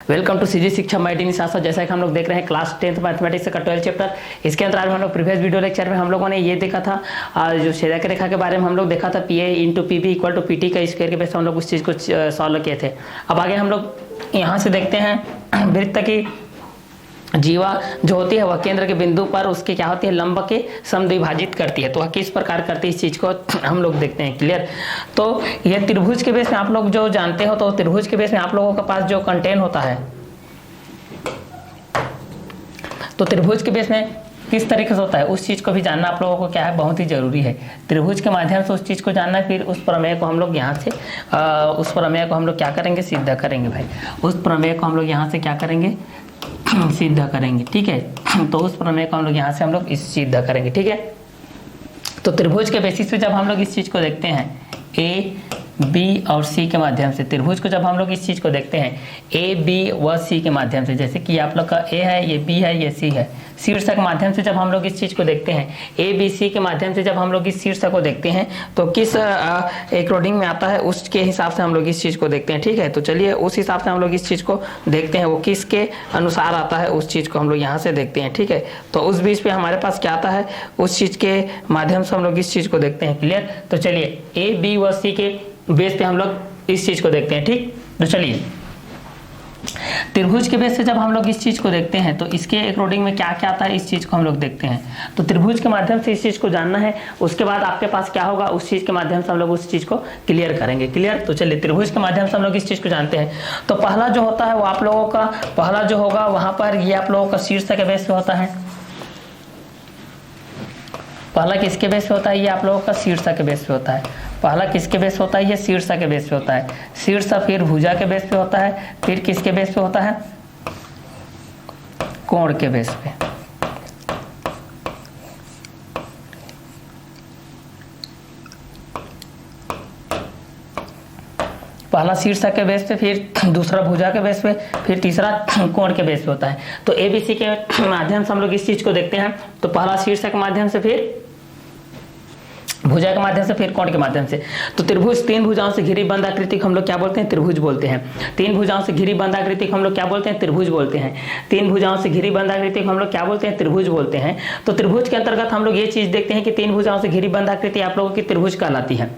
Welcome to CG शिक्षा Maddie निशासा। जैसा कि हम लोग देख रहे हैं क्लास 10th मैथमेटिक्स का 12 चैप्टर। इसके अंतराल में हम लोग प्रीवियस वीडियो लेक्चर में हम लोगों ने ये देखा था जो छेदक रेखा के बारे में हम लोग देखा था P A into P B equal to P T का स्क्वायर के बेस हम लोग उस चीज़ को सॉल्व किए थे। अब आगे हम लोग यहाँ से देखते हैं वृत्त की जीवा जो होती है वह केंद्र के बिंदु पर उसके क्या होती है लंब के समद्विभाजित करती है। तो वह किस प्रकार करती है इस चीज को हम लोग देखते हैं। क्लियर। तो ये त्रिभुज के बेस में आप लोग जो जानते हो तो त्रिभुज के बेस में आप लोगों के पास जो कंटेंट होता है तो त्रिभुज के बेस में किस तरीके से होता है उस चीज को भी जानना आप लोगों को क्या है बहुत ही जरूरी है। त्रिभुज के माध्यम से उस चीज को जानना फिर उस प्रमेय को हम लोग यहाँ से उस प्रमेय को हम लोग क्या करेंगे सिद्ध करेंगे भाई। उस प्रमेय को हम लोग यहाँ से क्या करेंगे सिद्ध करेंगे। ठीक है। तो उस प्रमेय को हम लोग यहाँ से हम लोग इस सिद्ध करेंगे। ठीक है। तो त्रिभुज के बेसिस पे जब हम लोग इस चीज को देखते हैं ए बी और सी के माध्यम से त्रिभुज को जब हम लोग इस चीज को देखते हैं ए बी व सी के माध्यम से, जैसे कि आप लोग का ए है ये बी है ये सी है, शीर्षक माध्यम से जब हम लोग इस चीज को देखते हैं ए बी सी के माध्यम से जब हम लोग इस शीर्षक को देखते हैं तो किस अकॉर्डिंग में आता है उसके हिसाब से हम लोग इस चीज को देखते हैं। ठीक है। तो चलिए उस हिसाब से हम लोग इस चीज को देखते हैं वो किसके अनुसार आता है उस चीज को हम लोग यहाँ से देखते हैं। ठीक है। तो उस बीच पे हमारे पास क्या आता है उस चीज के माध्यम से हम लोग इस चीज को देखते हैं। क्लियर। तो चलिए ए बी व सी के बेस पे हम लोग इस चीज को देखते हैं। ठीक। तो चलिए त्रिभुज के बेस से जब हम लोग इस चीज को देखते हैं तो इसके अकॉर्डिंग में क्या क्या आता है इस चीज को हम लोग देखते हैं। तो त्रिभुज के माध्यम से इस चीज को जानना है, उसके बाद आपके पास क्या होगा उस चीज के माध्यम से हम लोग उस चीज को क्लियर करेंगे। क्लियर। तो चलिए त्रिभुज के माध्यम से हम लोग इस चीज को जानते हैं। तो पहला जो होता है वो आप लोगों का पहला जो होगा वहां पर ये आप लोगों का शीर्षक के बेस पे होता है। पहला किसके बेस पे होता है ये आप लोगों का शीर्षक के बेस पे होता है। पहला किसके बेस पे होता है ये शीर्षक के बेस पे होता है। शीर्षक फिर भुजा के बेस पे होता है, फिर किसके बेस पे होता है कोण के बेस पे। पहला शीर्षक के बेस पे, फिर दूसरा भुजा के बेस पे, फिर तीसरा कोण के बेस पे होता है। तो एबीसी के माध्यम से हम लोग इस चीज को देखते हैं। तो पहला शीर्षक के माध्यम से, फिर भुजा के माध्यम से, फिर कोण के माध्यम से। तो त्रिभुज तीन भुजाओं से घिरी बंद आकृति को हम लोग क्या बोलते हैं त्रिभुज बोलते हैं। तीन भुजाओं से घिरी बंद आकृति को हम लोग क्या बोलते हैं त्रिभुज बोलते हैं। तीन भुजाओं से घिरी बंद आकृति को हम लोग क्या बोलते हैं त्रिभुज बोलते हैं। तो त्रिभुज के अंतर्गत हम लोग ये चीज देखते हैं कि तीन भुजाओं से घिरी बंद आकृति आप लोगों की त्रिभुज कहलाती है।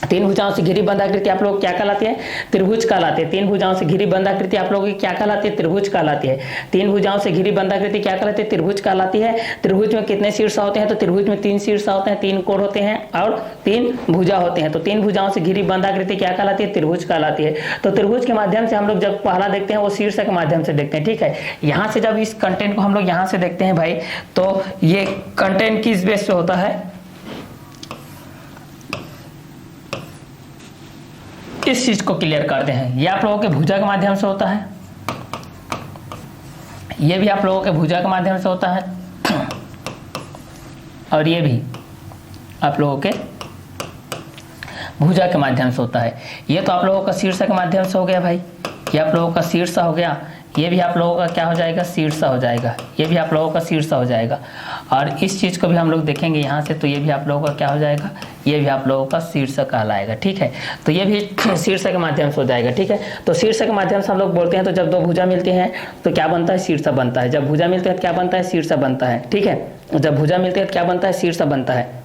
तीन भुजाओं से घिरी बंद आकृति आप लोग क्या कहलाती है त्रिभुज कहलाती है। तीन भुजाओं से घिरी बंद आकृति आप लोगों की क्या कहलाती है त्रिभुज कहलाती है। तीन भुजाओं से घिरी बंद आकृति क्या कहलाती है त्रिभुज कहलाती है। त्रिभुज में कितने शीर्ष होते हैं तो त्रिभुज में तीन शीर्ष होते हैं, तीन कोण होते हैं और तीन भुजा होते हैं। तो तीन भुजाओं से घिरी बंद आकृति क्या कहलाती है त्रिभुज कहलाती है। तो त्रिभुज के माध्यम से हम लोग जब पहला देखते हैं वो शीर्षक के माध्यम से देखते हैं। ठीक है। यहाँ से जब इस कंटेंट को हम लोग यहाँ से देखते हैं भाई तो ये कंटेंट किस बेस पे होता है इस चीज को क्लियर करते हैं। ये आप लोगों के भुजा के माध्यम से होता है, ये भी आप लोगों के भुजा के माध्यम से होता है और ये भी आप लोगों के भुजा के माध्यम से होता है। ये तो आप लोगों का शीर्ष के माध्यम से हो गया भाई, ये आप लोगों का शीर्ष हो गया, ये भी आप लोगों का क्या हो जाएगा शीर्ष हो जाएगा, ये भी आप लोगों का शीर्ष हो जाएगा। और इस चीज को भी हम लोग देखेंगे यहाँ से तो ये भी आप लोगों का क्या हो जाएगा ये भी आप लोगों का शीर्ष कहलाएगा। ठीक है। तो ये भी शीर्ष के माध्यम से हो जाएगा। ठीक है। तो शीर्ष के माध्यम से हम लोग बोलते हैं तो जब दो भुजा मिलती हैं तो क्या बनता है शीर्ष बनता है। जब भुजा मिलती है तो क्या बनता है शीर्ष बनता है। ठीक है। जब भुजा मिलती है तो क्या बनता है शीर्ष बनता है।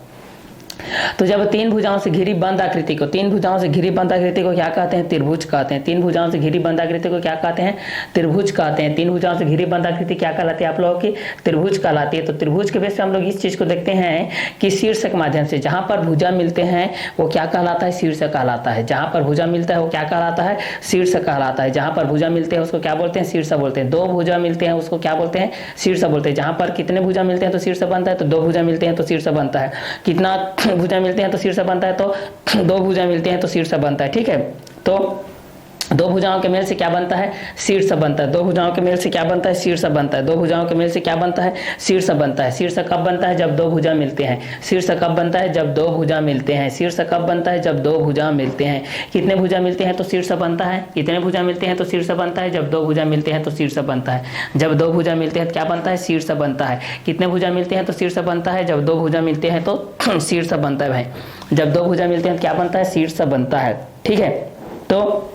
तो जब तीन भुजाओं से घिरी बंद आकृति को, तीन भुजाओं से घिरी बंद आकृति को क्या कहते हैं त्रिभुज कहते हैं। तीन भुजाओं से घिरी बंद आकृति को क्या कहते हैं त्रिभुज कहते हैं। तीन भुजाओं से घिरी बंद आकृति क्या कहलाती है आप लोगों की त्रिभुज कहलाती है। तो त्रिभुज के बेस पे हम लोग इस चीज को देखते हैं कि शीर्ष के माध्यम से जहां पर भुजा मिलते हैं वो क्या कहलाता है शीर्ष कहलाता है। जहां पर भुजा मिलता है वो क्या कहलाता है शीर्ष कहलाता है। जहां पर भुजा मिलते हैं उसको क्या बोलते हैं शीर्ष बोलते हैं। दो भुजा मिलते हैं उसको क्या बोलते हैं शीर्ष बोलते हैं। जहां पर कितने भुजा मिलते हैं तो शीर्ष बनता है, तो दो भुजा मिलते हैं तो शीर्ष बनता है। कितना भुजा मिलते हैं तो शीर्ष बनता है, तो दो भुजा मिलते हैं तो शीर्ष बनता है। ठीक है। तो दो भुजाओं के मेल से क्या बनता है शीर्ष बनता है। दो भुजाओं के मेल से क्या बनता है शीर्ष बनता है। दो भुजाओं के मेल से क्या बनता है शीर्ष बनता है। शीर्ष कब बनता है जब दो भुजा मिलते हैं। शीर्ष कब बनता है जब दो भुजा मिलते हैं। शीर्ष कब बनता है जब दो भुजा मिलते हैं। कितने भुजा मिलते हैं तो शीर्ष बनता है। कितने भुजा मिलते हैं तो शीर्ष बनता है जब दो भुजा मिलते हैं तो शीर्ष बनता है। जब दो भुजा मिलते हैं तो क्या बनता है शीर्ष बनता है। कितने भुजा मिलते हैं तो शीर्ष बनता है। जब दो भुजा मिलते हैं तो शीर्ष बनता है भाई। जब दो भुजा मिलते हैं तो क्या बनता है शीर्ष बनता है। ठीक है। तो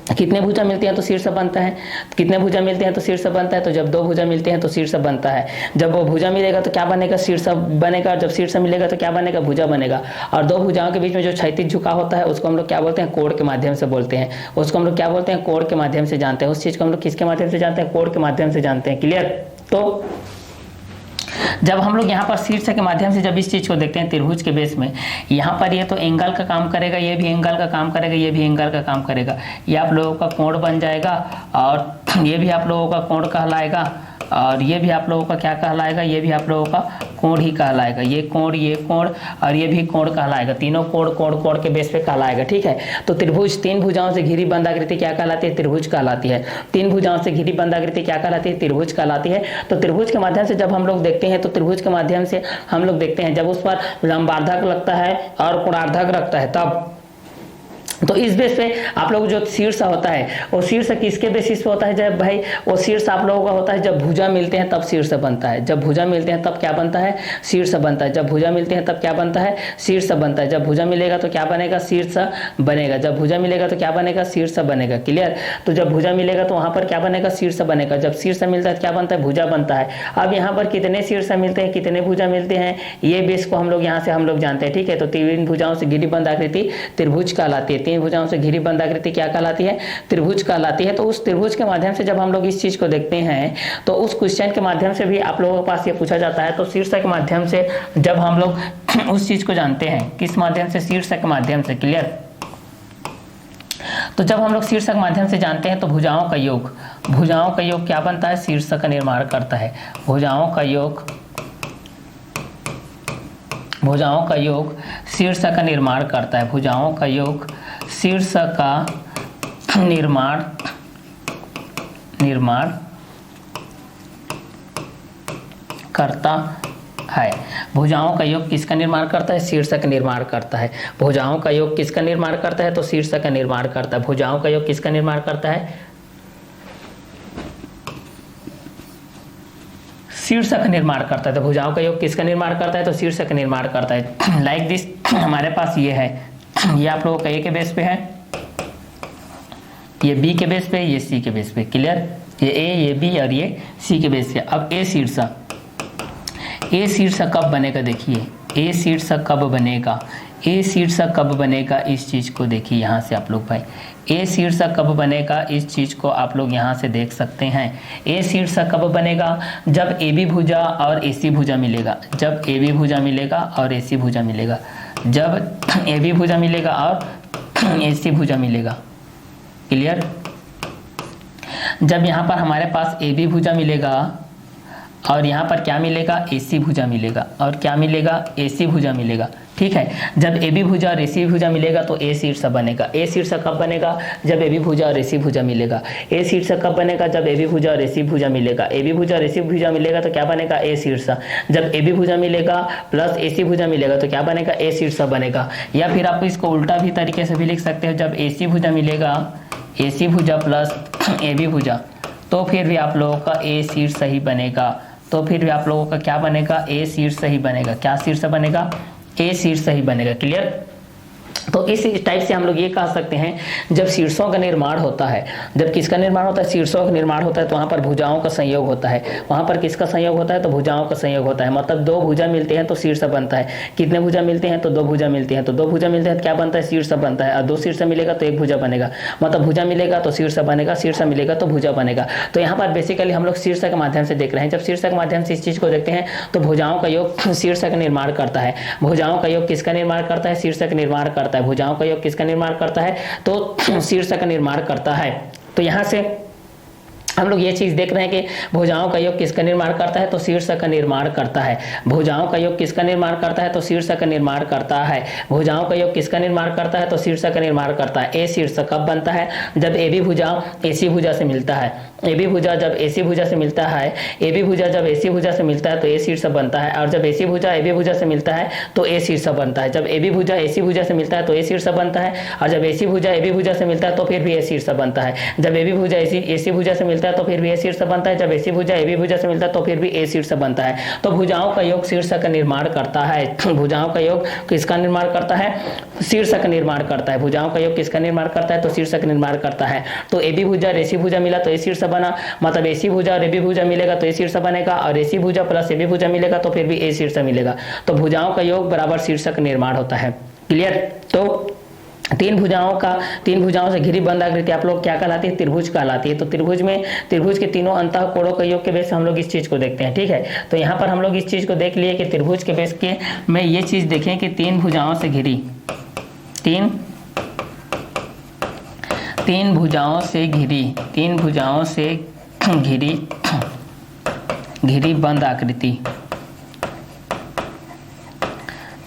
कितने भुजा मिलते हैं तो शीर्ष बनता है, कितने भुजा मिलते हैं तो शीर्ष बनता है, तो जब दो भुजा मिलते हैं तो शीर्ष बनता है। जब वो भुजा मिलेगा तो क्या बनेगा, शीर्ष बनेगा, और जब शीर्ष मिलेगा तो क्या बनेगा, भुजा बनेगा। और दो भुजाओं के बीच में जो क्षैतिज झुकाव होता है उसको हम लोग क्या बोलते हैं, कोण के माध्यम से बोलते हैं, उसको हम लोग क्या बोलते हैं, कोण के माध्यम से जानते हैं। उस चीज को हम लोग किसके माध्यम से जानते हैं, कोण के माध्यम से जानते हैं। क्लियर। तो जब हम लोग यहाँ पर शीर्ष के माध्यम से जब इस चीज को देखते हैं त्रिभुज के बेस में, यहाँ पर ये तो एंगल का काम करेगा, ये भी एंगल का काम करेगा, ये भी एंगल का काम करेगा, ये आप लोगों का कोण बन जाएगा, और ये भी आप लोगों का कोण कहलाएगा, और ये भी आप लोगों का क्या कहलाएगा, ये भी आप लोगों का कोण ही कहलाएगा। ये कोण और ये भी कोण कहलाएगा। तीनों कोण के बेस पे कहलाएगा। ठीक है। तो त्रिभुज, तीन भुजाओं से घिरी बंद आकृति क्या कहलाती है, त्रिभुज कहलाती है। तीन भुजाओं से घिरी बंद आकृति क्या कहलाती है, त्रिभुज कहलाती है। तो त्रिभुज के माध्यम से जब हम लोग देखते हैं, तो त्रिभुज के माध्यम से हम लोग देखते हैं जब उस पर लंबार्धक लगता है और कोणार्धक लगता है तब, तो इस बेस पे आप लोग जो शीर्ष होता है वो शीर्ष किसके बेसिस पे होता है, जब भाई वो शीर्ष आप लोगों का होता है जब भुजा मिलते हैं तब शीर्ष बनता है। जब भुजा मिलते हैं तब क्या बनता है, शीर्ष बनता है। जब भुजा मिलते हैं तब क्या बनता है, शीर्ष बनता है। जब भुजा मिलेगा तो क्या बनेगा, शीर्ष बनेगा। जब भुजा मिलेगा तो क्या बनेगा, शीर्ष बनेगा। क्लियर। तो जब भुजा मिलेगा तो वहां पर क्या बनेगा, शीर्ष बनेगा। जब शीर्ष मिलता है तो क्या बनता है, भुजा बनता है। अब यहाँ पर कितने शीर्ष मिलते हैं, कितने भुजा मिलते हैं, ये बेस को हम लोग यहाँ से हम लोग जानते हैं। ठीक है। तो तीन भुजाओं से घिरी बंद आकृति त्रिभुज कहलाती है। तीन भुजाओं से घिरी बंद आकृति क्या कहलाती है, त्रिभुज कहलाती है। तो उस त्रिभुज के माध्यम से जब हम लोग इस चीज को देखते हैं, तो उस क्वेश्चन के माध्यम से भी आप लोगों के पास ये पूछा जाता है। तो शीर्ष के माध्यम से जब हम लोग उस चीज को जानते हैं, किस माध्यम से, शीर्ष के माध्यम से। क्लियर। तो जब हम लोग शीर्ष के माध्यम से जानते हैं तो भुजाओं का योग, भुजाओं का योग क्या बनता है, शीर्ष का निर्माण करता है। भुजाओं का योग, भुजाओं का योग शीर्ष का निर्माण करता है। भुजाओं का योग शीर्ष का निर्माण करता है। भुजाओं का योग किसका निर्माण करता है, शीर्ष का निर्माण करता है। भुजाओं का योग किसका निर्माण करता है, तो शीर्ष का निर्माण करता है। भुजाओं का योग किसका निर्माण करता है, शीर्ष का निर्माण करता है। तो भुजाओं का योग किसका निर्माण करता है, तो शीर्ष का निर्माण करता है। लाइक दिस हमारे पास ये है, ये आप लोगों का ए के बेस पे है, ये बी के बेस पे, ये सी के बेस पे। क्लियर। ये ए, ये बी और ये सी के बेस पे। अब ए शीर्ष, ए शीर्ष कब बनेगा, देखिए ए शीर्ष कब बनेगा, ए शीर्ष कब बनेगा, इस चीज को देखिए यहाँ से आप लोग भाई, ए शीर्ष कब बनेगा, इस चीज को आप लोग यहाँ से देख सकते हैं। ए शीर्ष कब बनेगा, जब ए बी भुजा और ए सी भुजा मिलेगा। जब ए बी भुजा मिलेगा और ए सी भुजा मिलेगा। जब ए बी भुजा मिलेगा और ए सी भुजा मिलेगा। क्लियर। जब यहाँ पर हमारे पास ए बी भुजा मिलेगा और यहाँ पर क्या मिलेगा, ए सी भुजा मिलेगा, और क्या मिलेगा, ए सी भुजा मिलेगा। ठीक है। जब ए बी भुजा और ए सी भुजा मिलेगा तो ए शीर्ष बनेगा। ए शीर्ष कब बनेगा, जब ए बी भुजा और ए सी भुजा मिलेगा। ए शीर्ष कब बनेगा, जब ए बी भुजा और ए सी भुजा मिलेगा। ए बी भुजा और ए सी भुजा मिलेगा तो क्या बनेगा, ए शीर्ष। जब ए बी भुजा मिलेगा प्लस ए सी भुजा मिलेगा तो क्या बनेगा, ए शीर्ष बनेगा। या फिर आप इसको उल्टा भी तरीके से भी लिख सकते हो, जब ए सी भुजा मिलेगा, ए सी भुजा प्लस ए बी भुजा, तो फिर भी आप लोगों का ए शीर्ष ही बनेगा। तो फिर भी आप लोगों का क्या बनेगा, ए शीर्ष ही बनेगा। क्या शीर्ष बनेगा, ए शीर्ष ही बनेगा। क्लियर। तो इस टाइप से हम लोग ये कह सकते हैं, जब शीर्षों का निर्माण होता है, जब किसका निर्माण होता है, शीर्षों का निर्माण होता है, तो वहाँ पर भुजाओं का संयोग होता है। वहाँ पर किसका संयोग होता है, तो भुजाओं का संयोग होता है। मतलब दो भुजा मिलते हैं तो शीर्ष बनता है। कितने भुजा मिलते हैं, तो दो भुजा मिलते हैं। तो दो भुजा मिलते हैं तो क्या बनता है, शीर्ष बनता है। और दो शीर्ष मिलेगा तो एक भुजा बनेगा। मतलब भुजा मिलेगा तो शीर्ष बनेगा, शीर्ष मिलेगा तो भुजा बनेगा। तो यहाँ पर बेसिकली हम लोग शीर्ष के माध्यम से देख रहे हैं। जब शीर्ष के माध्यम से इस चीज को देखते हैं तो भुजाओं का योग शीर्ष का निर्माण करता है। भुजाओं का योग किसका निर्माण करता है, शीर्ष का निर्माण करता है। भुजाओं का योग किसका निर्माण करता है, तो शीर्ष का निर्माण करता है। तो यहां से हम लोग ये चीज देख रहे हैं कि भुजाओं का योग किसका निर्माण करता है, तो शीर्ष का निर्माण करता है। भुजाओं का योग किसका निर्माण करता है, तो शीर्ष का निर्माण करता है। भुजाओं का योग किसका निर्माण करता है, तो शीर्ष का निर्माण करता है। ए शीर्ष कब बनता है, जब ए बी भुजा ए सी भुजा से मिलता है। ए बी भुजा जब ए सी भुजा से मिलता है, ए बी भुजा जब ए सी भुजा से मिलता है तो ए शीर्ष बनता है। और जब ए सी भुजा ए बी भुजा से मिलता है तो ए शीर्ष बनता है। जब ए बी भुजा ए सी भुजा से मिलता है तो ए शीर्ष बनता है। और जब ए सी भुजा ए बी भुजा से मिलता है तो फिर भी ए शीर्ष बनता है। जब ए बी भुजा ए सी भुजा से मिलता है मिलता है तो फिर भी ए शीर्ष बनता है, जब AC भुजा AB भुजा से मिलता है तो फिर भी A शीर्ष बनता है। तो भुजाओं का योग शीर्ष का निर्माण करता है। भुजाओं का योग किसका निर्माण करता है? शीर्ष का निर्माण करता है। भुजाओं का योग किसका निर्माण करता है? तो शीर्ष का निर्माण करता है। तो AB भुजा और AC भुजा मिला तो A शीर्ष बना, मतलब AC भुजा और AB भुजा मिलेगा तो A शीर्ष बनेगा, और AC भुजा प्लस AB भुजा मिलेगा तो फिर भी A शीर्ष मिलेगा। तो भुजाओं का योग बराबर शीर्ष का निर्माण होता है। क्लियर? तो तीन भुजाओं से घिरी बंद आकृति आप लोग क्या कहलाती है? त्रिभुज कहलाती है। तो त्रिभुज के तीनों अंतः कोणों के योग के बेस हम लोग इस चीज को देखते हैं। ठीक है, तो यहाँ पर हम लोग इस चीज को देख लिए कि त्रिभुज के बेस के में ये चीज देखें कि तीन भुजाओं से घिरी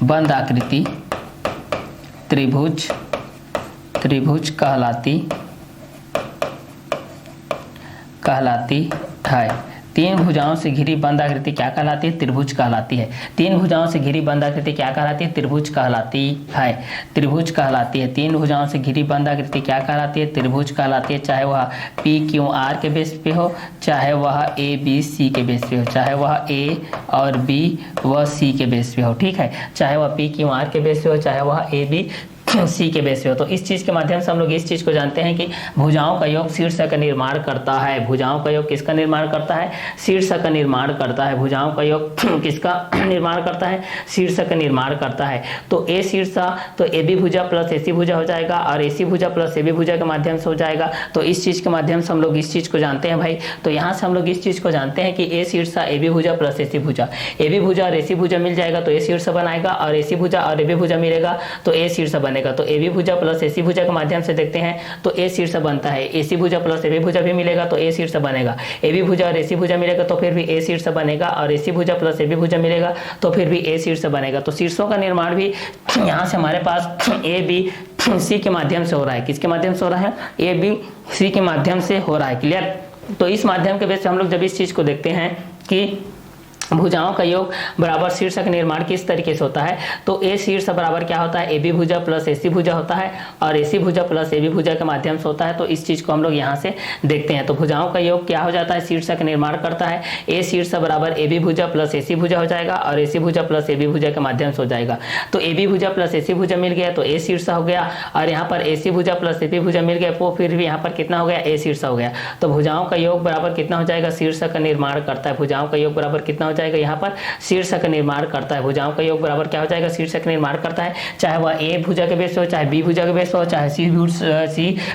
बंद आकृति त्रिभुज कहलाती है। तीन भुजाओं से घिरी बंद आकृति क्या कहलाती है? त्रिभुज कहलाती है। तीन भुजाओं से घिरी बंद आकृति क्या कहलाती है? त्रिभुज कहलाती है। त्रिभुज कहलाती है। तीन भुजाओं से घिरी बंद आकृति क्या कहलाती है? त्रिभुज कहलाती है। चाहे वह PQR के बेस पे हो, चाहे वह ABC के बेस पे हो, चाहे वह A और B व C के बेस पे हो। ठीक है, चाहे वह PQR के बेस पे हो, चाहे वह AB C के बेस पे हो। तो इस चीज के माध्यम से हम लोग इस चीज को जानते हैं कि भुजाओं का योग शीर्ष का निर्माण करता है। भुजाओं का योग किसका निर्माण करता है? शीर्ष का निर्माण करता है। भुजाओं का योग किसका निर्माण करता है? शीर्ष का निर्माण करता है। तो A शीर्ष तो AB भुजा प्लस AC भुजा हो जाएगा, और AC भुजा प्लस AB भुजा के माध्यम से हो जाएगा। तो इस चीज के माध्यम से हम लोग इस चीज को जानते हैं भाई। तो यहाँ से हम लोग इस चीज को जानते हैं कि A शीर्ष AB भुजा प्लस AC भुजा, AB भुजा और AC भुजा मिल जाएगा तो A शीर्ष बनाएगा, और AC भुजा और AB भुजा मिलेगा तो A शीर्ष बनेगा। तो AB भुजा प्लस AC भुजा के माध्यम से देखते हैं तो A शीर्ष बनता है। AC भुजा प्लस AB भुजा भी मिलेगा तो A शीर्ष बनेगा। AB भुजा और AC भुजा मिलेगा तो फिर भी A शीर्ष बनेगा, और AC भुजा प्लस AB भुजा मिलेगा तो फिर भी A शीर्ष बनेगा। तो शीर्षों का निर्माण भी यहाँ से हमारे पास ABC के माध्यम से हो रहा है। किसके माध्यम से हो रहा है? ABC के माध्यम से हो रहा है। क्लियर? तो इस माध्यम के बेस पे हम लोग जब इस चीज को देखते हैं कि भुजाओं का योग बराबर शीर्ष का निर्माण किस तरीके से होता है, तो A शीर्ष बराबर क्या होता है? AB भुजा प्लस AC भुजा होता है, और AC भुजा प्लस AB भुजा के माध्यम से होता है। तो इस चीज को हम लोग यहाँ से देखते हैं। तो भुजाओं का योग क्या हो जाता है? शीर्ष का निर्माण करता है। A शीर्ष बराबर AB भुजा प्लस AC भुजा हो जाएगा, और AC भुजा प्लस AB भुजा के माध्यम से हो जाएगा। तो AB भुजा प्लस AC भुजा मिल गया तो A शीर्ष हो गया, और यहाँ पर AC भुजा प्लस AB भुजा मिल गया वो फिर भी यहाँ पर कितना हो गया? A शीर्ष हो गया। तो भुजाओं का योग बराबर कितना हो जाएगा? शीर्ष का निर्माण करता है। भुजाओं का योग बराबर कितना हो जाएगा? यहाँ पर शीर्ष का निर्माण करता है। भुजाओं का योग बराबर क्या हो जाएगा? शीर्ष का निर्माण करता है। चाहे वह A भुजा के बेस हो, चाहे B भुजा के बेस हो, चाहे C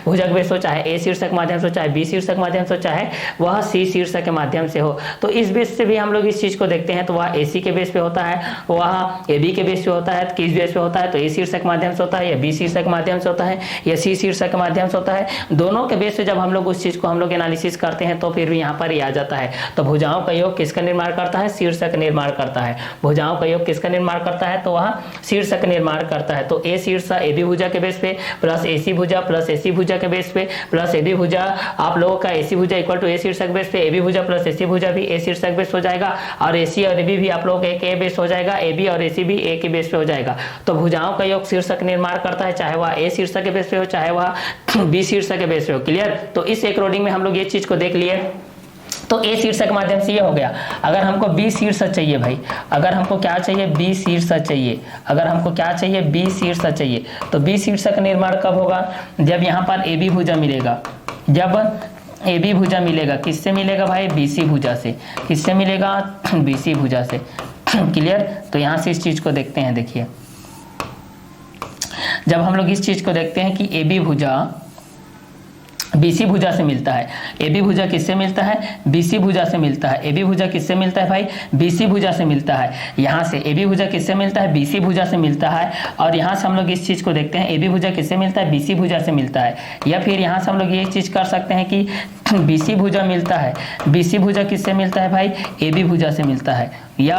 भुजा के बेस हो, चाहे A शीर्ष के माध्यम से, चाहे B शीर्ष के माध्यम से, चाहे वह C शीर्ष के माध्यम से हो। तो इस बेस से भी हम लोग इस चीज को देखते हैं। तो वह AC के बेस पे होता है, वह AB के बेस पे होता है। किस बेस पे होता है? तो A शीर्ष के माध्यम से होता है, या B शीर्ष के माध्यम से होता है, या C शीर्ष के माध्यम से होता है। दोनों के बेस पे जब हम लोग उस चीज को हम लोग एनालिसिस करते हैं तो फिर भी यहाँ पर ही आ जाता है। तो भुजाओं का योग किसका निर्माण करता है? शीर्ष का निर्माण करता है। भुजाओं का योग किसका निर्माण करता है? तो वह शीर्ष का निर्माण करता है। तो A शीर्ष AB भुजा के बेस पे प्लस AC भुजा प्लस AC भुजा के बेस पे प्लस AB भुजा, आप लोगों का AC भुजा इक्वल टू A शीर्ष के बेस पे AB भुजा प्लस AC भुजा भी A शीर्ष के बेस हो जाएगा, और AC और AB भी आप लोगों का एक A बेस हो जाएगा, AB और AC भी A के बेस पे हो जाएगा। तो भुजाओं का योग शीर्ष का निर्माण करता है, चाहे वह A शीर्ष के बेस पे हो, चाहे वह B शीर्ष के बेस पे हो। क्लियर? तो इस अकॉर्डिंग में हम लोग ये चीज को देख लिए। तो A शीर्ष के माध्यम से ये हो गया। अगर हमको B शीर्ष चाहिए भाई, अगर हमको क्या चाहिए? B शीर्ष चाहिए। अगर हमको क्या चाहिए? B शीर्ष चाहिए। तो B शीर्ष का निर्माण कब होगा? जब यहाँ पर AB भुजा मिलेगा। जब AB भुजा मिलेगा, किससे मिलेगा भाई? BC भुजा से। किससे मिलेगा? BC भुजा से। क्लियर? तो यहाँ से इस चीज को देखते हैं। देखिए, जब हम लोग इस चीज को देखते हैं कि AB भुजा BC भुजा से मिलता है। AB भुजा किससे मिलता है? BC भुजा से मिलता है। AB भुजा किससे मिलता है भाई? BC भुजा से मिलता है। यहाँ से AB भुजा किससे मिलता है? BC भुजा से मिलता है। और यहाँ से हम लोग इस चीज को देखते हैं, AB भुजा किससे मिलता है? BC भुजा से मिलता है। या फिर यहाँ से हम लोग ये चीज कर सकते हैं कि BC भुजा मिलता है। BC भुजा किससे मिलता है भाई? AB भुजा से मिलता है। या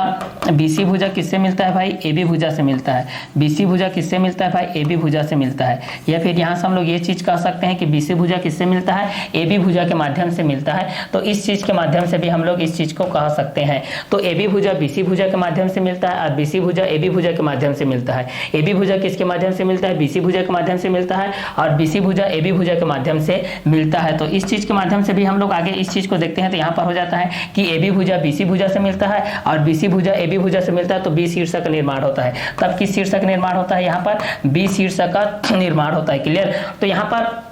BC भुजा किससे मिलता है भाई? AB भुजा से मिलता है। BC भुजा किससे मिलता है भाई? AB भुजा से मिलता है। या फिर यहाँ से हम लोग ये चीज कह सकते हैं कि BC भुजा किससे मिलता है? AB भुजा के माध्यम से मिलता है। तो इस चीज के माध्यम से भी हम लोग इस चीज को कह सकते हैं। तो AB भुजा BC भुजा के माध्यम से मिलता है, और BC भुजा AB भुजा के माध्यम से मिलता है। AB भुजा किसके माध्यम से मिलता है? BC भुजा के माध्यम से मिलता है, और BC भुजा AB भुजा के माध्यम से मिलता है। तो इस चीज के माध्यम माध्यम से भी हम लोग आगे इस चीज को देखते हैं। तो यहाँ पर हो जाता है कि AB भुजा BC भुजा से मिलता है और BC भुजा AB भुजा से मिलता है, तो B शीर्षक का निर्माण होता है। तब किस शीर्षक निर्माण होता है? यहाँ पर B शीर्षक का निर्माण होता है। क्लियर? तो यहाँ पर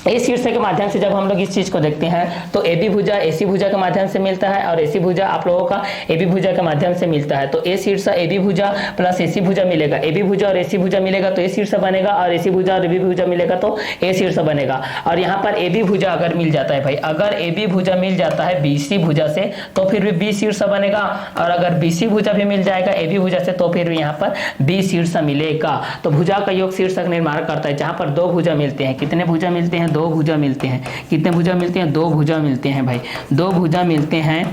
ए शीर्षक के माध्यम से जब हम लोग इस चीज को देखते हैं तो AB भुजा AC भुजा के माध्यम से मिलता है और AC भुजा आप लोगों का AB भुजा के माध्यम से मिलता है। तो ए शीर्षक AB भुजा प्लस AC भुजा मिलेगा, AB भुजा और AC भुजा मिलेगा तो ए शीर्षक बनेगा, और AC भुजा और AB भुजा मिलेगा तो ए शीर्षक बनेगा। और यहाँ पर AB भुजा अगर मिल जाता है भाई, अगर AB भुजा मिल जाता है BC भुजा से तो फिर भी B शीर्षक बनेगा, और अगर BC भुजा भी मिल जाएगा AB भुजा से तो फिर भी यहाँ पर B शीर्षक मिलेगा। तो भुजा का योग शीर्षक निर्माण करता है। जहाँ पर दो भुजा मिलते हैं, कितने भुजा मिलते हैं? दो भुजा मिलते हैं। कितने भुजा मिलते हैं? दो भुजा मिलते हैं भाई, दो भुजा मिलते हैं,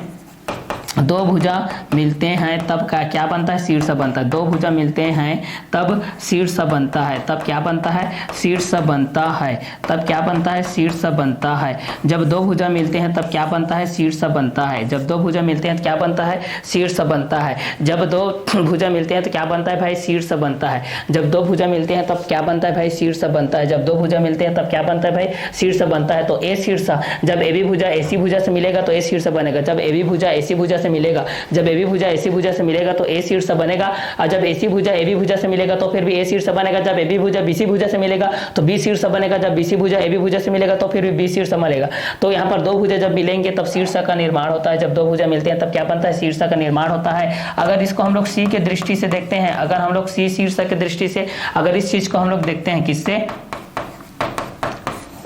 दो भुजा मिलते हैं तब क्या बनता है? शीर्ष बनता है। दो भुजा मिलते हैं तब शीर्ष बनता है। तब क्या बनता है? शीर्ष बनता है। तब क्या बनता है? शीर्ष बनता है। जब दो भुजा मिलते हैं तब क्या बनता है? शीर्ष बनता है। जब दो भुजा मिलते हैं तो क्या बनता है? शीर्ष बनता है। जब दो भुजा मिलते हैं तो क्या बनता है भाई? शीर्ष बनता है। जब दो भुजा मिलते हैं तब क्या बनता है भाई? शीर्ष बनता है। जब दो भुजा मिलते हैं तब क्या बनता है भाई? शीर्ष बनता है। तो ए शीर्ष जब AB भुजा AC भुजा से मिलेगा तो ए शीर्ष बनेगा। जब AB भुजा AC भुजा से मिलेगा, जब AB भुजा AC भुजा से मिलेगा तो ए शीर्ष बनेगा, और जब AC भुजा AB भुजा से मिलेगा तो फिर भी ए शीर्ष बनेगा। जब AB भुजा BC भुजा से मिलेगा तो B शीर्ष बनेगा। जब BC भुजा AB भुजा से मिलेगा तो फिर भी B शीर्ष बनेगा। तो यहाँ पर दो भुजा जब मिलेंगे तब शीर्ष का निर्माण होता है। जब दो भुजा मिलते हैं तब क्या बनता है? शीर्ष का निर्माण होता है। अगर इसको हम लोग C के दृष्टि से देखते हैं, अगर हम लोग C शीर्ष के दृष्टि से अगर इस चीज को हम लोग देखते हैं, किससे?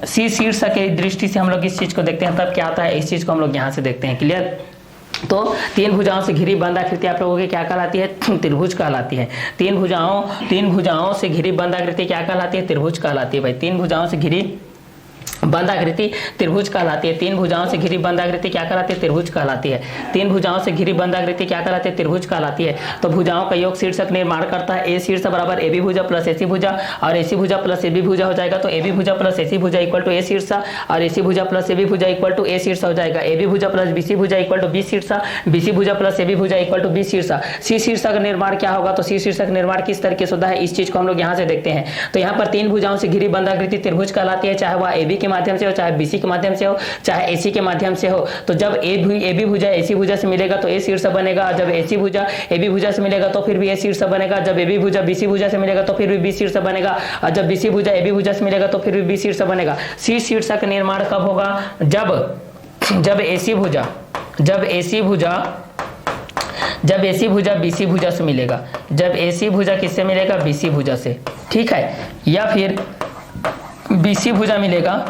C शीर्ष के दृष्टि से हम लोग इस चीज को देखते हैं तब क्या आता है? इस चीज को हम लोग यहाँ से देखते हैं। क्लियर? तो तीन भुजाओं से घिरी बंद आकृति आप लोगों की क्या कहलाती है? त्रिभुज कहलाती है। तीन भुजाओं से घिरी बंद आकृति क्या कहलाती है? त्रिभुज कहलाती है भाई। तीन भुजाओं से घिरी बंद आकृति त्रिभुज कहलाती है। तीन भुजाओं से घिरी बंद आकृति क्या कहलाती है? त्रिभुज कहलाती है। तीन भुजाओं से घिरी बंद आकृति क्या कहलाती है? त्रिभुज कहलाती है। तो भुजाओं का योग शीर्षक निर्माण करता है। ए शीर्ष बराबर AB भुजा प्लस AC भुजा, और AC भुजा प्लस AB भुजा हो जाएगा। तो AB भुजा प्लस AC भुजा इक्वल टू ए शीर्ष, और AC भुजा प्लस AB भुजा इक्वल टू ए शीर्ष हो जाएगा। AB भुजा प्लस BC भुजा इक्वल टू B शीर्ष, BC भुजा प्लस AB भुजा इक्वल टू B शीर्ष। C शीर्ष का निर्माण क्या होगा? तो C शीर्ष का निर्माण किस तरीके से होता है? इस चीज को हम लोग यहाँ से देखते हैं। तो यहाँ पर तीन भुजाओं से घिरी बंद आकृति त्रिभुज कहलाती है, चाहे वह AB के माध्यम से हो, चाहे BC के माध्यम से हो, चाहे AC के माध्यम से हो। तो जब AB भुजा AC भुजा से मिलेगा तो ए शीर्ष बनेगा, जब AC भुजा AB भुजा से मिलेगा तो फिर भी ए शीर्ष बनेगा। जब AB भुजा BC भुजा से मिलेगा तो फिर भी B शीर्ष बनेगा, और जब BC भुजा AB भुजा से मिलेगा तो फिर भी B शीर्ष बनेगा। C शीर्ष का निर्माण कब होगा? जब AC भुजा BC भुजा से मिलेगा। जब AC भुजा किससे मिलेगा? BC भुजा से, ठीक है। या फिर BC भुजा मिलेगा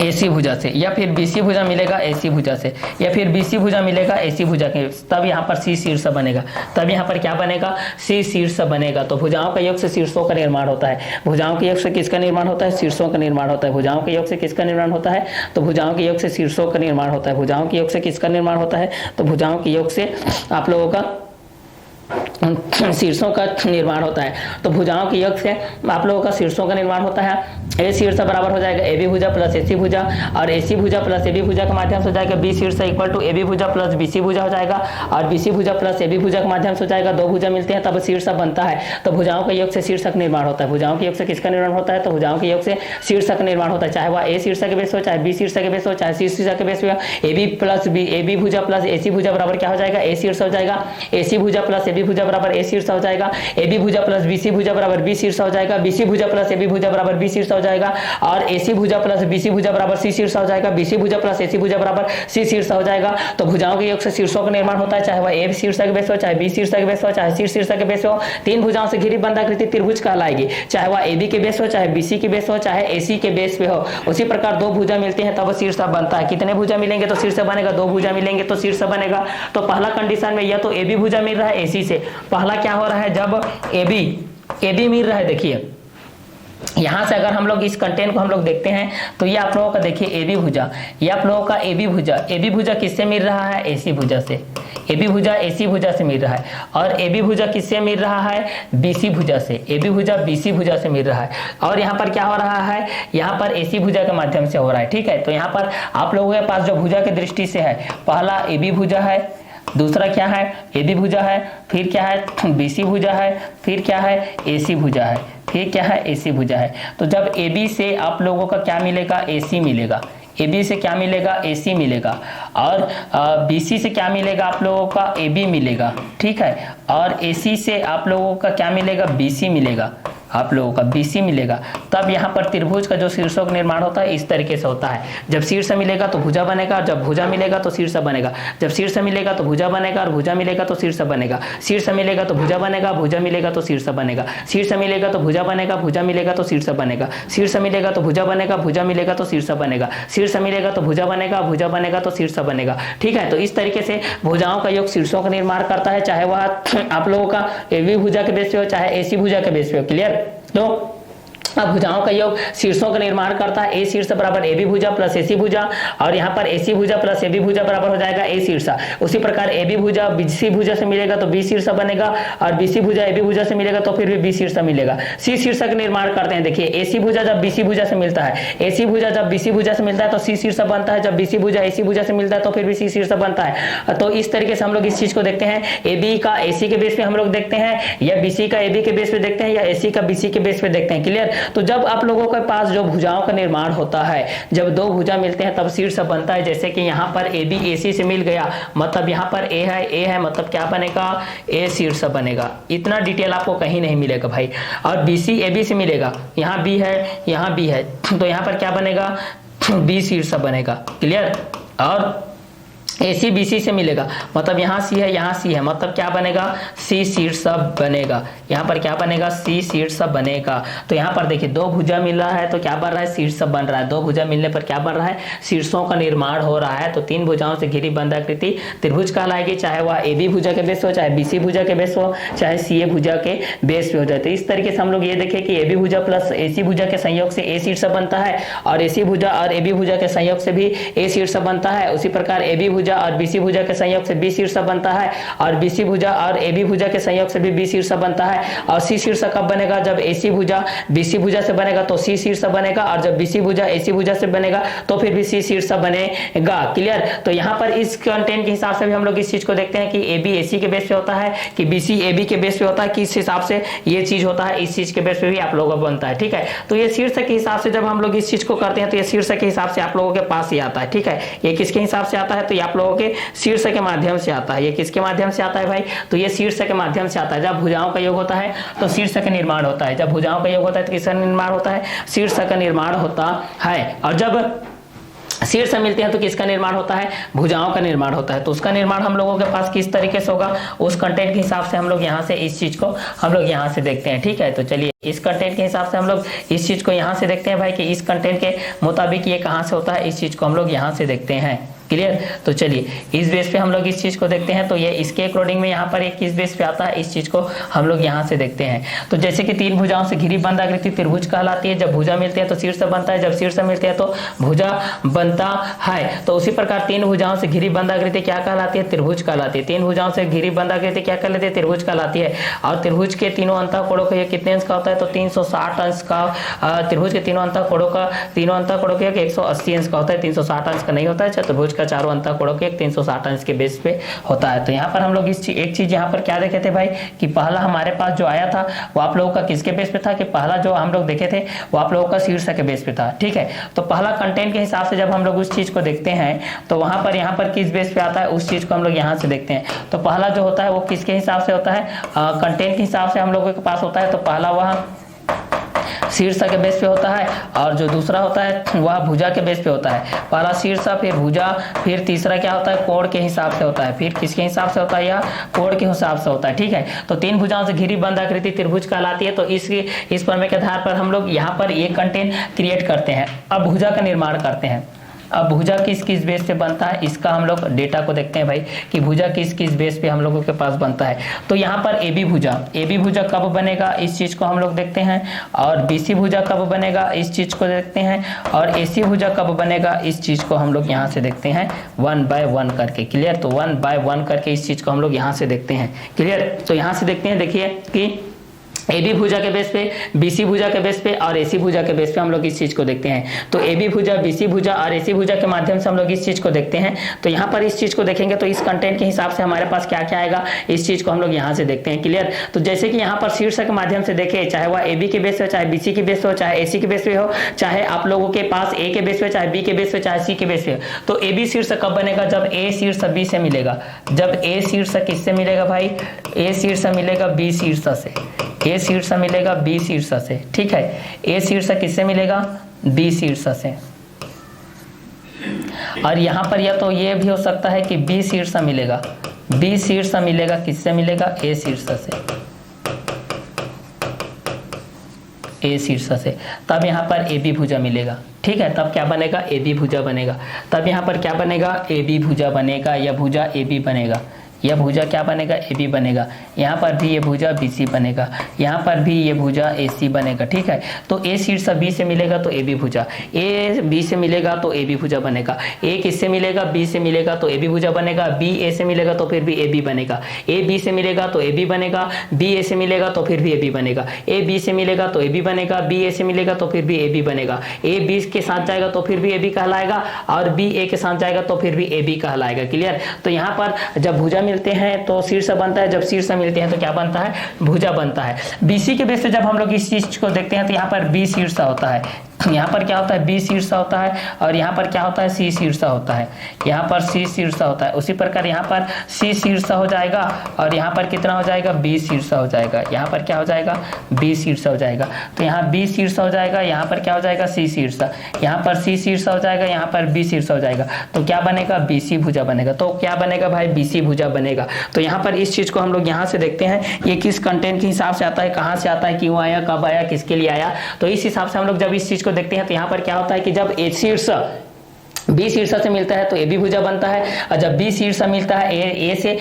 AC भुजा से, या फिर BC भुजा मिलेगा AC भुजा से, या फिर BC भुजा मिलेगा AC भुजा के, तब यहाँ पर C शीर्ष बनेगा। तब यहाँ पर क्या बनेगा? C शीर्ष बनेगा। तो भुजाओं का योग से शीर्षों का निर्माण होता है। भुजाओं के योग से किसका निर्माण होता है? शीर्षों का निर्माण होता है। भुजाओं के योग से किसका निर्माण होता है? तो भुजाओं के योग से शीर्षों का निर्माण होता है। भुजाओं के योग से किसका निर्माण होता है? तो भुजाओं के योग से आप लोगों का शीर्षों का निर्माण होता है। तो भुजाओं के योग से आप लोगों का शीर्षों का निर्माण होता है। ए शीर्ष बराबर हो जाएगा AB भुजा प्लस AC भुजा, और AC भुजा प्लस AB भुजा के माध्यम से हो जाएगा B शीर्ष इक्वल टू AB भुजा प्लस BC भुजा हो जाएगा, और BC भुजा प्लस AB भुजा के माध्यम से हो जाएगा। दो भुजा मिलते हैं तब शीर्ष बनता है। तो भुजाओं के योग से शीर्षक निर्माण होता है। भुजाओं के योग से किसका निर्माण होता है? तो भुजाओं के योग से शीर्षक निर्माण होता है, चाहे वह A शीर्ष के बेस हो, चाहे B शीर्ष के बेस हो, चाहे C शीर्ष के बेस हो। AB भुजा प्लस AC भुजा बराबर क्या हो जाएगा? A शीर्ष हो जाएगा। AC भुजा प्लस AB भुजा बराबर A शीर्ष हो जाएगा। AB भुजा प्लस BC भुजा बराबर B शीर्ष हो जाएगा। BC भुजा प्लस AB भुजा बराबर B शीर्ष हो जाएगा, और AC भुजा प्लस BC भुजा बराबर C शीर्ष हो जाएगा। BC भुजा प्लस AC भुजा बराबर C शीर्ष हो जाएगा। तो भुजाओं के योग से शीर्षों का निर्माण होता है, चाहे वह A शीर्ष के बेस हो, चाहे B शीर्ष के बेस हो, चाहे C शीर्ष के बेस हो। तीन भुजाओं से घिरी बंद आकृति त्रिभुज कहलाएगी, चाहे वह AB के बेस हो, चाहे BC के बेस हो, चाहे AC के बेस पे हो। उसी प्रकार दो भुजा मिलते हैं तब शीर्ष बनता है। कितने भुजा मिलेंगे तो शीर्ष बनेगा? दो भुजा मिलेंगे तो शीर्ष बनेगा। तो पहला कंडीशन में या तो AB भुजा मिल रहा है AC से। पहला क्या हो रहा है? जब AB मिल रहा है, देखिए यहाँ से अगर हम लोग इस कंटेंट को हम लोग देखते हैं तो ये आप लोगों का देखिए AB भुजा, ये आप लोगों का AB भुजा किससे मिल रहा है? AC भुजा से। AB भुजा AC भुजा से मिल रहा है, और AB भुजा किससे मिल रहा है? BC भुजा से। AB भुजा BC भुजा से मिल रहा है, और यहाँ पर क्या हो रहा है? यहाँ पर AC भुजा के माध्यम से हो रहा है, ठीक है। तो यहाँ पर आप लोगों के पास जो भुजा की दृष्टि से है, पहला AB भुजा है, दूसरा क्या है? AB भुजा है, फिर क्या है? BC भुजा है, फिर क्या है? AC भुजा है, फिर क्या है AC भुजा है। तो जब AB से आप लोगों का क्या मिलेगा, AC मिलेगा। AB से क्या मिलेगा, AC मिलेगा। और BC से क्या मिलेगा आप लोगों का, AB मिलेगा, ठीक है। और AC से आप लोगों का क्या मिलेगा, BC मिलेगा, आप लोगों का BC मिलेगा। तब यहाँ पर त्रिभुज का जो शीर्षों का निर्माण होता है इस तरीके से होता है। जब शीर्ष मिलेगा तो भुजा बनेगा, जब भुजा मिलेगा तो शीर्ष बनेगा, जब शीर्ष मिलेगा तो भुजा बनेगा, और भुजा मिलेगा तो शीर्ष बनेगा, शीर्ष मिलेगा तो भुजा बनेगा, भुजा मिलेगा तो शीर्ष बनेगा, शीर्ष मिलेगा तो भुजा बनेगा, भुजा मिलेगा तो शीर्ष बनेगा, शीर्ष मिलेगा तो भुजा बनेगा, भुजा मिलेगा तो शीर्ष बनेगा, शीर्ष मिलेगा तो भुजा बनेगा, भुजा बनेगा तो शीर्ष बनेगा, ठीक है। तो इस तरीके से भुजाओं का योग शीर्षों का निर्माण करता है, चाहे वह आप लोगों का AB भुजा के बेस पे हो, चाहे AC भुजा के बेस पे हो। क्लियर। तो अब भुजाओं का योग शीर्षों का निर्माण करता है। A शीर्ष बराबर AB भुजा प्लस AC भुजा, और यहाँ पर AC भुजा प्लस AB भुजा बराबर हो जाएगा A शीर्ष। उसी प्रकार AB भुजा BC भुजा से मिलेगा तो B शीर्ष बनेगा, और BC भुजा AB भुजा से मिलेगा तो फिर भी B शीर्ष मिलेगा। C शीर्ष का निर्माण करते हैं। देखिए AC भुजा जब BC भुजा से मिलता है, AC भुजा जब BC भुजा से मिलता है तो C शीर्ष बनता है, जब BC भुजा AC भुजा से मिलता है तो फिर भी C शीर्ष बनता है। तो इस तरीके से हम लोग इस चीज को देखते हैं। AB का AC के बेस पे हम लोग देखते हैं, या BC का AB के बेस पे देखते हैं, या AC का BC के बेस पे देखते हैं। क्लियर। तो जब आप लोगों के पास जो भुजाओं का निर्माण होता है, जब दो भुजा मिलते हैं तब शीर्ष बनता है। जैसे कि यहाँ पर AB AC से मिल गया, मतलब यहाँ पर A है मतलब क्या बनेगा, A शीर्ष बनेगा। इतना डिटेल आपको कहीं नहीं मिलेगा भाई। और BC AB से मिलेगा, यहाँ B है, यहाँ B है, तो यहाँ पर क्या बनेगा, B शीर्ष बनेगा। क्लियर। और AC BC से मिलेगा, मतलब यहाँ C है, यहाँ C है, मतलब क्या बनेगा, C शीर्ष बनेगा। यहाँ पर क्या बनेगा, C शीर्ष बनेगा। तो यहाँ पर देखिए दो भुजा मिल रहा है तो क्या बन रहा है, शीर्ष बन रहा है। दो भुजा मिलने पर क्या बन रहा है, शीर्षों का निर्माण हो रहा है। तो तीन भुजाओं से घिरी बंधाकृति त्रिभुज कहलाएगी, चाहे वह AB भुजा के बेस हो, चाहे BC भुजा के बेस हो, चाहे CA भुजा के बेस पे हो जाए। तो इस तरीके से हम लोग ये देखें कि AB भुजा प्लस AC भुजा के संयोग से A शीर्ष बनता है, और AC भुजा और AB भुजा के संयोग से भी A शीर्ष बनता है। उसी प्रकार AB भुजा और BC भुजा के संयोग से B शीर्ष बनता है, और BC भुजा और AB भुजा के संयोग से भी B शीर्ष बनता है। और C शीर्ष कब बनेगा, जब AC भुजा BC भुजा से बनेगा तो C शीर्ष बनेगा, और जब BC भुजा AC भुजा से बनेगा तो फिर भी C शीर्ष बनेगा। क्लियर। तो यहाँ पर इस कंटेंट के हिसाब से भी हम लोग इस चीज को देखते हैं कि AB AC के बेस पे होता है, कि BC AB के बेस पे होता है, किस हिसाब से ये चीज होता है, इस चीज के बेस पे भी आप लोगों का बनता है। ठीक है। तो ये शीर्ष के हिसाब से जब हम लोग इस चीज को करते हैं तो ये शीर्ष के हिसाब से आप लोगों के पास ही आता है। ठीक है। ये किसके हिसाब से आता है, तो ये आप लोगों के शीर्ष के माध्यम से आता है। ये किसके माध्यम से आता है भाई, तो ये शीर्ष के माध्यम से आता है। जब भुजाओं का योग होता है तो शीर्ष का निर्माण होता है, जब भुजाओं का योग होता है तो किसका निर्माण होता है, शीर्ष का निर्माण होता है। और जब शीर्ष मिलते हैं तो किसका निर्माण होता है, भुजाओं का निर्माण होता है। तो उसका निर्माण हम लोगों के पास किस तरीके से होगा, उस कंटेंट के हिसाब से हम लोग यहाँ से इस चीज को हम लोग यहाँ से देखते हैं। ठीक है। तो चलिए इस कंटेंट के हिसाब से हम लोग इस चीज को यहाँ से देखते हैं भाई, कि इस कंटेंट के मुताबिक ये कहाँ से होता है, इस चीज को हम लोग यहाँ से देखते हैं। क्लियर। तो चलिए इस बेस पे हम लोग इस चीज को देखते हैं। तो ये इसके अकॉर्डिंग में यहाँ पर एक किस बेस पे आता है, इस चीज को हम लोग यहाँ से देखते हैं। तो जैसे कि तीन भुजाओं से घिरी बंद आकृति त्रिभुज कहलाती है। जब भुजा मिलते हैं तो शीर्ष बनता है, जब शीर्ष मिलते हैं तो भुजा बनता है। तो उसी प्रकार तीन भुजाओं से घिरी बंद आकृति क्या कहलाती है, त्रिभुज कहलाती है। तीन भुजाओं से घिरी बंद आकृति क्या कहलाती है, त्रिभुज कहलाती है। और त्रिभुज के तीनों अंतःकोणों का कितने अंश का होता है, तो 360 अंश का। त्रिभुज के तीनों अंतःकोणों का 180 अंश का होता है, 360 अंश का नहीं होता है। चतुर्भुज का चारों अंतःकोणों के 360 अंश के बेस पे होता है। तो यहाँ पर हम लोग एक चीज यहाँ पर क्या देखे थे भाई, कि पहला हमारे पास जो आया था वो आप लोगों का किसके बेस पे था, कि पहला जो हम लोग देखे थे वो आप लोगों का शीर्ष के बेस पे था। ठीक है। तो पहला कंटेंट के हिसाब से जब हम लोग उस चीज को देखते हैं तो वहां पर यहाँ पर किस बेस पे आता है, उस चीज को हम लोग यहाँ से देखते हैं। तो पहला जो होता है वो किसके हिसाब से होता है, कंटेंट के हिसाब से हम लोगों के पास होता है। तो पहला वह शीर्ष के बेस पे होता है, और जो दूसरा होता है वह भुजा के बेस पे होता है। पहला शीर्ष, फिर भुजा, फिर तीसरा क्या होता है, कोण के हिसाब से होता है। फिर किसके हिसाब से होता है, या कोण के हिसाब से होता है। ठीक है। तो तीन भुजाओं से घिरी बंद आकृति त्रिभुज कहलाती है। तो इस प्रमेय के आधार पर हम लोग यहाँ पर ये कंटेंट क्रिएट करते हैं। अब भुजा का निर्माण करते हैं। अब भुजा किस किस बेस पे बनता है, इसका हम लोग डेटा को देखते हैं भाई, कि भुजा किस किस बेस पे हम लोगों के पास बनता है। तो यहाँ पर AB भुजा कब बनेगा, इस चीज को हम लोग देखते हैं। और BC भुजा कब बनेगा, इस चीज को देखते हैं। और AC भुजा कब बनेगा, इस चीज को हम लोग यहाँ से देखते हैं 1 by 1 करके। क्लियर। तो 1 by 1 करके इस चीज को हम लोग यहाँ से देखते हैं। क्लियर। तो यहाँ से देखते हैं, देखिए कि ए बी भुजा के बेस पे, बी सी भुजा के बेस पे और ए सी भुजा के बेस पे हम लोग इस चीज को देखते हैं। तो ए बी भुजा, बी सी भुजा और ए सी भुजा के माध्यम से हम लोग इस चीज को देखते हैं। तो यहाँ पर इस चीज को देखेंगे तो इस कंटेंट के हिसाब से हमारे पास क्या क्या आएगा, इस चीज को हम लोग यहाँ से देखते हैं। क्लियर। तो जैसे कि यहाँ पर शीर्षक के माध्यम से देखे, चाहे वह ए बी के बेस पे, चाहे बी सी के बेस पे हो, चाहे ए सी के बेस पे हो, चाहे आप लोगों के पास ए के बेस पे, चाहे बी के बेस पे, चाहे सी के बेस पे। तो ए बी शीर्षक कब बनेगा, जब ए शीर्षक बी से मिलेगा। जब ए शीर्षक किससे मिलेगा भाई, ए शीर्षक मिलेगा बी शीर्षक से, ए शीर्षक मिलेगा बी शीर्षक से। ठीक है, ए शीर्षक किससे मिलेगा, बी शीर्षक से। और यहां पर या तो ये भी हो सकता है कि बी शीर्षक मिलेगा, बी शीर्षक मिलेगा किससे मिलेगा, ए शीर्षक से, ए शीर्षक से। तब यहाँ पर ए बी भुजा मिलेगा। ठीक है, तब क्या बनेगा, ए बी भुजा बनेगा। तब यहाँ पर क्या बनेगा, ए बी भुजा बनेगा, या भुजा ए बी बनेगा, यह भुजा क्या बनेगा, ए बी बनेगा। यहाँ पर भी ये भुजा बी सी बनेगा, यहाँ पर भी ये भुजा ए सी बनेगा। ठीक है, तो ए शीर्षक बी से मिलेगा तो ए बी भुजा, ए बी से मिलेगा तो ए बी भुजा बनेगा, ए किससे मिलेगा, बी से मिलेगा तो ए बी भुजा बनेगा, बी ए से मिलेगा तो फिर भी ए बी बनेगा, ए बी से मिलेगा तो ए बी बनेगा, बी ए से मिलेगा तो फिर भी ए बी बनेगा, ए बी से मिलेगा तो ए बी बनेगा, बी ए से मिलेगा तो फिर भी ए बी बनेगा, ए बी के साथ जाएगा तो फिर भी ए बी कहलाएगा, और बी ए के साथ जाएगा तो फिर भी ए बी कहलाएगा। क्लियर। तो यहाँ पर जब भुजा मिलते हैं तो शीर्ष बनता है, जब शीर्ष मिलते हैं तो क्या बनता है, भुजा बनता है। बीसी के बेस से जब हम लोग इस चीज को देखते हैं तो यहाँ पर बी शीर्ष होता है, यहाँ पर क्या होता है, बी शीर्ष होता है, और यहाँ पर क्या होता है, सी शीर्ष होता है, यहाँ पर सी शीर्ष होता है। उसी प्रकार यहाँ पर सी शीर्ष हो जाएगा, और यहाँ पर कितना हो जाएगा, बी शीर्ष हो जाएगा, यहाँ पर क्या हो जाएगा, बी शीर्ष हो जाएगा। तो यहाँ बी शीर्ष हो जाएगा, यहाँ पर क्या हो जाएगा, सी शीर्ष, यहाँ पर सी शीर्ष हो जाएगा, यहाँ पर बी शीर्ष हो जाएगा। तो क्या बनेगा, बी सी भुजा बनेगा। तो क्या बनेगा भाई, बी सी भुजा बनेगा। तो यहाँ पर इस चीज को हम लोग यहाँ से देखते हैं, ये किस कंटेंट के हिसाब से आता है, कहाँ से आता है, क्यों आया, कब आया, किसके लिए आया। तो इस हिसाब से हम लोग जब इस चीज को देखते हैं तो यहाँ पर क्या होता है कि जब ए शीर्ष बी शीर्ष से मिलता है तो ए बी भुजा बनता है, और जब बी शीर्ष मिलता है ए से,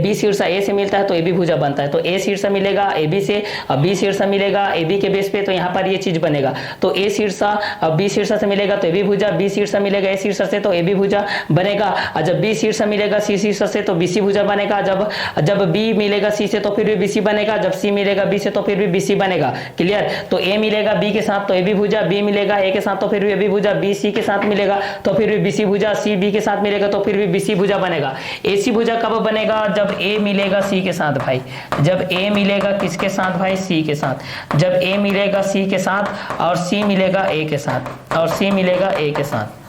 बी शीर्ष ए से मिलता है तो ए बी भुजा बनता है। तो ए शीर्ष मिलेगा ए बी से, और बी शीर्ष मिलेगा ए बी के बेस पे, तो यहाँ पर ये चीज बनेगा। तो ए शीर्ष बी शीर्ष से मिलेगा तो ए बी भुजा, बी शीर्ष मिलेगा ए शीर्ष से तो ए बी भुजा बनेगा, और जब बी शीर्ष मिलेगा सी शीर्ष से तो बी सी भुजा बनेगा, जब बी मिलेगा सी से तो फिर भी बी सी बनेगा, जब सी मिलेगा बी से तो फिर भी बी सी बनेगा। क्लियर। तो ए मिलेगा बी के साथ तो ए बी भुजा, बी मिलेगा ए के साथ तो फिर भी ए बी भुजा, बी सी के साथ मिलेगा तो फिर भी बी सी भुजा, सी बी के साथ मिलेगा तो फिर भी बी सी भुजा बनेगा। ए सी भुजा कब बनेगा, जब ए मिलेगा सी के साथ भाई, जब ए मिलेगा किसके साथ भाई, सी के साथ, जब ए मिलेगा सी के साथ और सी मिलेगा ए के साथ, और सी मिलेगा ए के साथ,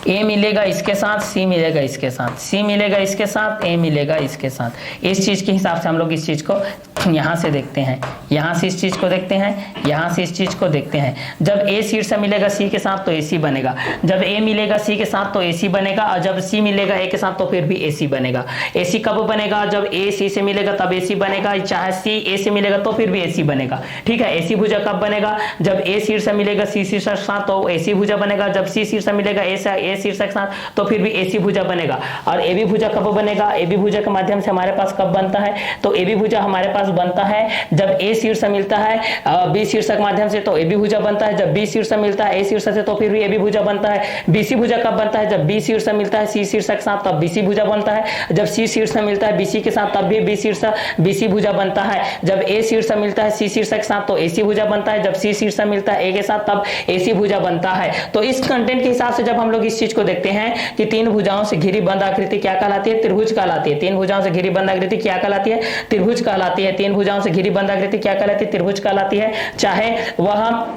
ए मिलेगा इसके साथ, सी मिलेगा इसके साथ, सी मिलेगा इसके साथ, ए मिलेगा इसके साथ। इस चीज के हिसाब से हम लोग इस चीज को यहां से देखते हैं, यहां से इस चीज को देखते हैं, यहां से इस चीज को देखते हैं। जब ए शीर्ष मिलेगा सी के साथ तो ए सी बनेगा, जब ए मिलेगा सी के साथ तो ए सी बनेगा, और जब सी मिलेगा ए के साथ तो फिर भी ए सी बनेगा। ए सी कब बनेगा, जब ए सी से मिलेगा तब ए सी बनेगा, चाहे सी ए से मिलेगा तो फिर भी ए सी बनेगा। ठीक है। ए सी भुजा कब बनेगा, जब ए शीर्ष मिलेगा सी शीर्ष के साथ तो ए सी भुजा बनेगा, जब सी शीर्ष मिलेगा ए शीर्ष के साथ तो फिर भी ए सी भुजा बनेगा। और ए बी भुजा कब बनेगा, ए बी भुजा के माध्यम से हमारे पास कब बनता है, तो ए बी भुजा हमारे पास बनता है जब ए शीर्ष मिलता है बी शीर्ष के माध्यम से तो ए बी भुजा बनता है, जब बी शीर्ष मिलता है ए शीर्ष से तो फिर भी ए बी भुजा बनता है। बी सी भुजा कब बनता है, जब बी शीर्ष मिलता है सी शीर्ष के साथ तब बी सी भुजा बनता है, जब सी शीर्ष मिलता है बी सी के साथ तब भी बी सी भुजा बनता है, जब ए शीर्ष मिलता है सी शीर्ष के साथ तो ए सी भुजा बनता है, जब सी शीर्ष मिलता है ए के साथ तब ए सी भुजा बनता है। तो इस कंटेंट के हिसाब से जब हम लोग इस चीज को देखते हैं कि तीन भुजाओं से घिरी बंद आकृति क्या कहलाती है, त्रिभुज कहलाती है। तीन भुजाओं से घिरी बंद आकृति क्या कहलाती है, त्रिभुज कहलाती है। तीन भुजाओं से घिरी बंद आकृति क्या कहलाती है, त्रिभुज कहलाती है। चाहे वह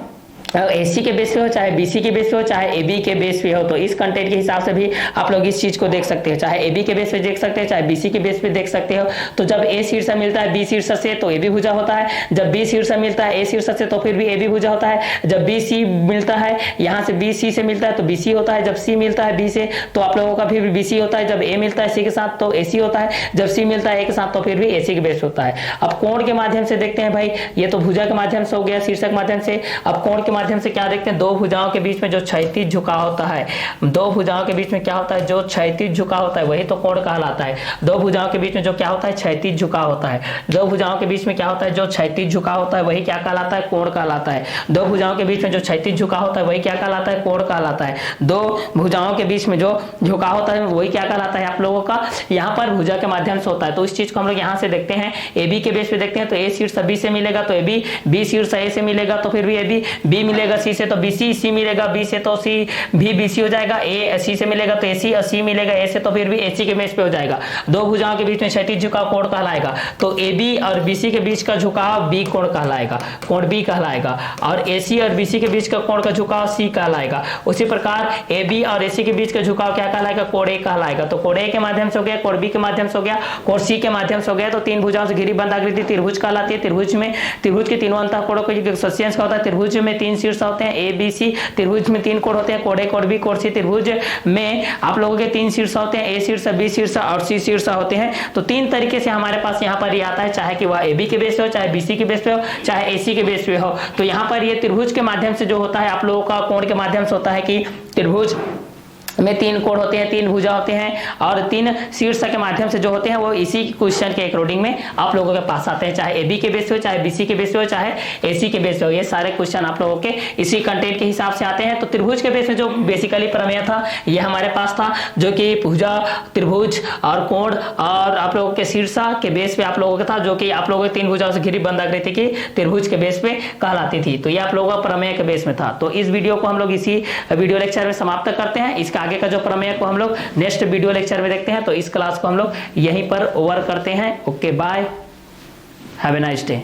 एसी के बेस पे हो, चाहे बीसी के बेस पे हो, चाहे एबी के बेस पे हो। तो इस कंटेंट के हिसाब से भी आप लोग इस चीज को देख सकते हो, चाहे एबी के बेस पे देख सकते हो, चाहे बीसी के बेस पे देख सकते हो। तो जब ए शीर्ष मिलता है बी शीर्ष से तो एबी भुजा होता है, जब बी शीर्ष मिलता है ए शीर्ष से तो फिर भी एबी भुजा होता है, जब बी सी मिलता है यहाँ से बी सी से मिलता है तो बी सी होता है, जब सी मिलता है बी से तो आप लोगों का फिर बी सी होता है, जब ए मिलता है सी के साथ तो ए सी होता है, जब सी मिलता है ए के साथ तो फिर भी ए सी के बेस होता है। अब कोण के माध्यम से देखते हैं भाई, ये तो भुजा के माध्यम से हो गया, शीर्षक माध्यम से। अब कोण के के माध्यम से क्या देखते हैं, दो भुजाओं के बीच में जो क्षैतिज झुकाव होता है, दो भुजाओं के बीच में क्या होता है, जो क्षैतिज झुकाव होता है वही तो कोण कहलाता है। दो भुजाओं के बीच में जो क्या होता है, क्षैतिज झुकाव होता है। दो भुजाओं के बीच में क्या होता है, जो क्षैतिज झुकाव होता है वही क्या कहलाता है, कोण कहलाता है। दो भुजाओं के बीच में जो क्षैतिज झुकाव होता है वही क्या कहलाता है, कोण कहलाता है। दो भुजाओं के बीच में जो झुकाव होता है वही क्या कहलाता है आप लोगों का, यहाँ पर भुजा के माध्यम से होता है। तो इस चीज को हम लोग यहाँ से देखते हैं, ए बी के बेस पे देखते हैं तो ए शीर्ष बी से मिलेगा तो ए बी, बी शीर्ष ए से मिलेगा तो फिर भी ए बी, बी मिलेगा सी से तो बी सी, सी मिलेगा बी से तो सी भी बी सी हो जाएगा, ए सी से मिलेगा तो ए सी, सी मिलेगा ए से तो फिर भी ए सी के बेस पे हो जाएगा। दो भुजाओं के बीच में क्षैतिज झुकाव कोण कहलाएगा, तो ए बी और बी सी के बीच का झुकाव बी कोण कहलाएगा, कोण बी कहलाएगा। और ए सी और बी सी के बीच का कोण का झुकाव सी कहलाएगा। उसी प्रकार ए बी और ए सी के बीच का झुकाव क्या कहलाएगा, कोण ए कहलाएगा। तो कोण ए के माध्यम से हो गया, कोण बी के माध्यम से हो गया, कोण सी के माध्यम से हो गया। तो तीन भुजाओं से घिरी बंद आकृति त्रिभुज कहलाती है। त्रिभुज में, त्रिभुज के तीनों अंतःकोणों का सस्यांश का होता है। त्रिभुज में तीन शीर्ष होते हैं, ए बी सी। त्रिभुज में तीन कोण होते हैं, कोण ए, कोण बी, कोण सी। त्रिभुज में आप लोगों के तीन शीर्ष होते हैं, ए शीर्ष, बी शीर्ष और सी शीर्ष होते हैं। तो तीन तरीके से हमारे पास यहाँ पर ये आता है, चाहे कि वह ए बी के बेस पे हो, चाहे बी सी के बेस पे हो, चाहे ए सी के बेस पे हो। तो यहाँ पर ये त्रिभुज के माध्यम से जो होता है आप लोगों का, कोण के माध्यम से होता है कि त्रिभुज में तीन कोण होते हैं, तीन भुजा होते हैं और तीन शीर्ष के माध्यम से जो होते हैं वो इसी क्वेश्चन के अकॉर्डिंग में आप लोगों के पास आते हैं, चाहे ए बी के बेस पे हो, चाहे बी सी के बेस पे हो, चाहे ए सी के बेस पे हो। ये सारे क्वेश्चन आप लोगों के इसी कंटेंट के हिसाब से आते हैं। तो त्रिभुज के बेस में जो बेसिकली प्रमेय था ये हमारे पास था, जो कि भुजा, त्रिभुज और कोण और आप लोगों के शीर्ष के बेस पे आप लोगों का था, जो कि आप लोगों के तीन भुजाओं से घिरी बंद आकृति की त्रिभुज के बेस पे कहलाती थी। तो ये आप लोगों का प्रमेय के बेस में था। तो इस वीडियो को हम लोग इसी वीडियो लेक्चर में समाप्त करते हैं। इसका आगे का जो प्रमेय को हम लोग नेक्स्ट वीडियो लेक्चर में देखते हैं। तो इस क्लास को हम लोग यहीं पर ओवर करते हैं। Okay, bye, have a nice day.